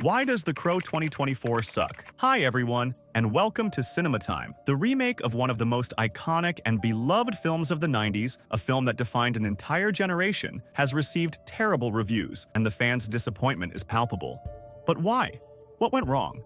Why does The Crow 2024 suck? Hi everyone, and welcome to Cinema Time, the remake of one of the most iconic and beloved films of the 90s, a film that defined an entire generation, has received terrible reviews, and the fans' disappointment is palpable. But why? What went wrong?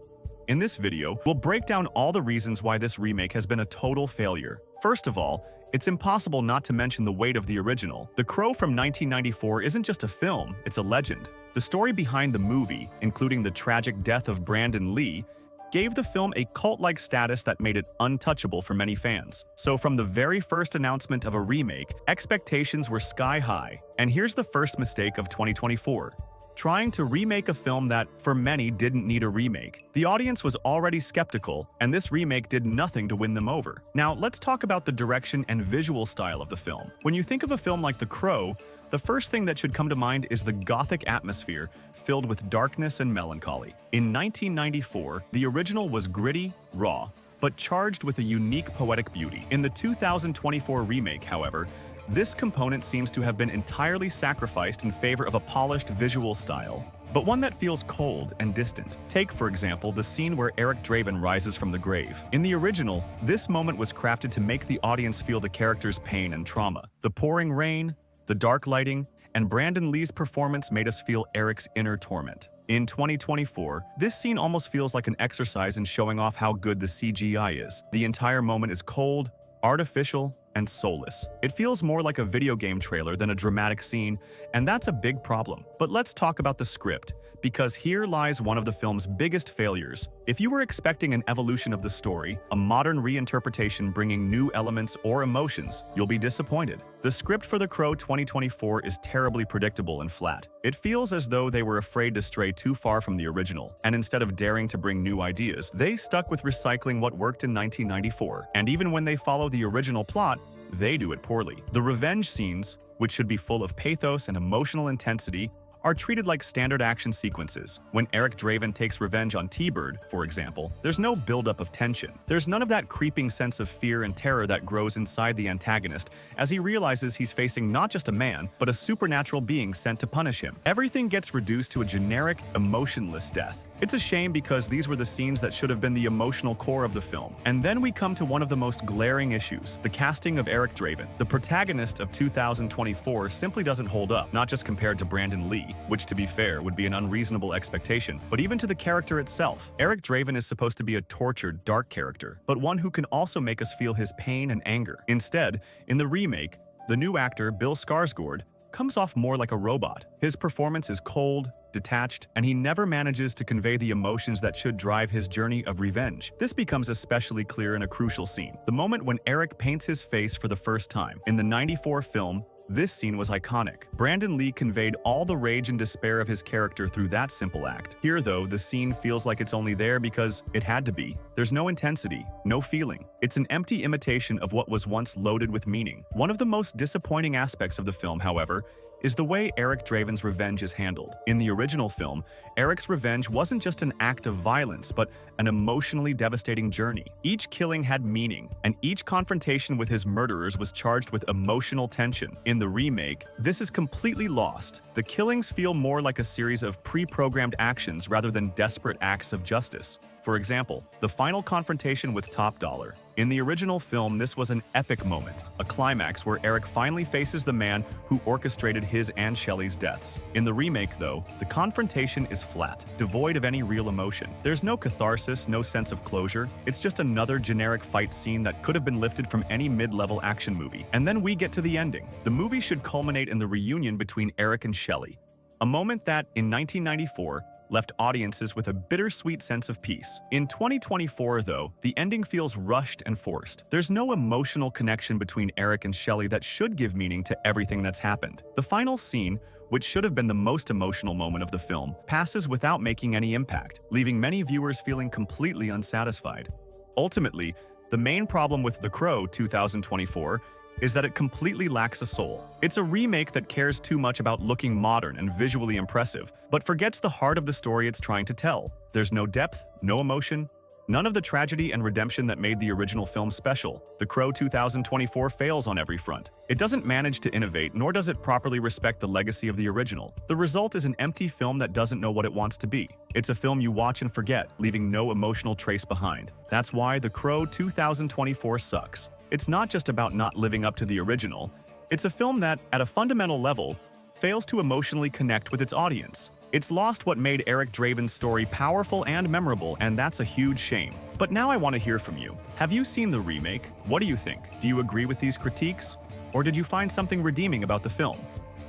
In this video, we'll break down all the reasons why this remake has been a total failure. First of all, it's impossible not to mention the weight of the original. The Crow from 1994 isn't just a film, it's a legend. The story behind the movie, including the tragic death of Brandon Lee, gave the film a cult-like status that made it untouchable for many fans. So from the very first announcement of a remake, expectations were sky high. And here's the first mistake of 2024. Trying to remake a film that, for many, didn't need a remake. The audience was already skeptical, and this remake did nothing to win them over. Now, let's talk about the direction and visual style of the film. When you think of a film like The Crow, the first thing that should come to mind is the gothic atmosphere filled with darkness and melancholy. In 1994, the original was gritty, raw, but charged with a unique poetic beauty. In the 2024 remake, however, this component seems to have been entirely sacrificed in favor of a polished visual style, but one that feels cold and distant. Take, for example, the scene where Eric Draven rises from the grave. In the original, this moment was crafted to make the audience feel the character's pain and trauma. The pouring rain, the dark lighting, and Brandon Lee's performance made us feel Eric's inner torment. In 2024, this scene almost feels like an exercise in showing off how good the CGI is. The entire moment is cold, artificial, and soulless. It feels more like a video game trailer than a dramatic scene, and that's a big problem. But let's talk about the script, because here lies one of the film's biggest failures. If you were expecting an evolution of the story, a modern reinterpretation bringing new elements or emotions, you'll be disappointed. The script for The Crow 2024 is terribly predictable and flat. It feels as though they were afraid to stray too far from the original, and instead of daring to bring new ideas, they stuck with recycling what worked in 1994. And even when they follow the original plot, they do it poorly. The revenge scenes, which should be full of pathos and emotional intensity, are treated like standard action sequences. When Eric Draven takes revenge on T-Bird, for example, there's no buildup of tension. There's none of that creeping sense of fear and terror that grows inside the antagonist as he realizes he's facing not just a man, but a supernatural being sent to punish him. Everything gets reduced to a generic, emotionless death. It's a shame because these were the scenes that should have been the emotional core of the film. And then we come to one of the most glaring issues, the casting of Eric Draven. The protagonist of 2024 simply doesn't hold up, not just compared to Brandon Lee, which to be fair would be an unreasonable expectation, but even to the character itself. Eric Draven is supposed to be a tortured, dark character, but one who can also make us feel his pain and anger. Instead, in the remake, the new actor, Bill Skarsgård, comes off more like a robot. His performance is cold, detached, and he never manages to convey the emotions that should drive his journey of revenge. This becomes especially clear in a crucial scene, the moment when Eric paints his face for the first time. In the 94 film, this scene was iconic. Brandon Lee conveyed all the rage and despair of his character through that simple act. Here, though, the scene feels like it's only there because it had to be. There's no intensity, no feeling. It's an empty imitation of what was once loaded with meaning. One of the most disappointing aspects of the film, however, is the way Eric Draven's revenge is handled. In the original film, Eric's revenge wasn't just an act of violence, but an emotionally devastating journey. Each killing had meaning, and each confrontation with his murderers was charged with emotional tension. In the remake, this is completely lost. The killings feel more like a series of pre-programmed actions rather than desperate acts of justice. For example, the final confrontation with Top Dollar. In the original film, this was an epic moment, a climax where Eric finally faces the man who orchestrated his and Shelley's deaths. In the remake, though, the confrontation is flat, devoid of any real emotion. There's no catharsis, no sense of closure. It's just another generic fight scene that could have been lifted from any mid-level action movie. And then we get to the ending. The movie should culminate in the reunion between Eric and Shelley, a moment that, in 1994, left audiences with a bittersweet sense of peace. In 2024, though, the ending feels rushed and forced. There's no emotional connection between Eric and Shelley that should give meaning to everything that's happened. The final scene, which should have been the most emotional moment of the film, passes without making any impact, leaving many viewers feeling completely unsatisfied. Ultimately, the main problem with The Crow 2024 is that it completely lacks a soul. It's a remake that cares too much about looking modern and visually impressive, but forgets the heart of the story it's trying to tell. There's no depth, no emotion, None of the tragedy and redemption that made the original film special. The Crow 2024 fails on every front. It doesn't manage to innovate, nor does it properly respect the legacy of the original. The result is an empty film that doesn't know what it wants to be. It's a film you watch and forget, leaving no emotional trace behind. That's why The Crow 2024 sucks. It's not just about not living up to the original. It's a film that, at a fundamental level, fails to emotionally connect with its audience. It's lost what made Eric Draven's story powerful and memorable, and that's a huge shame. But now I want to hear from you. Have you seen the remake? What do you think? Do you agree with these critiques? Or did you find something redeeming about the film?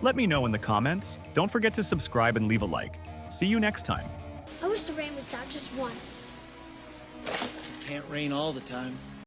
Let me know in the comments. Don't forget to subscribe and leave a like. See you next time. I wish the rain would stop just once. Can't rain all the time.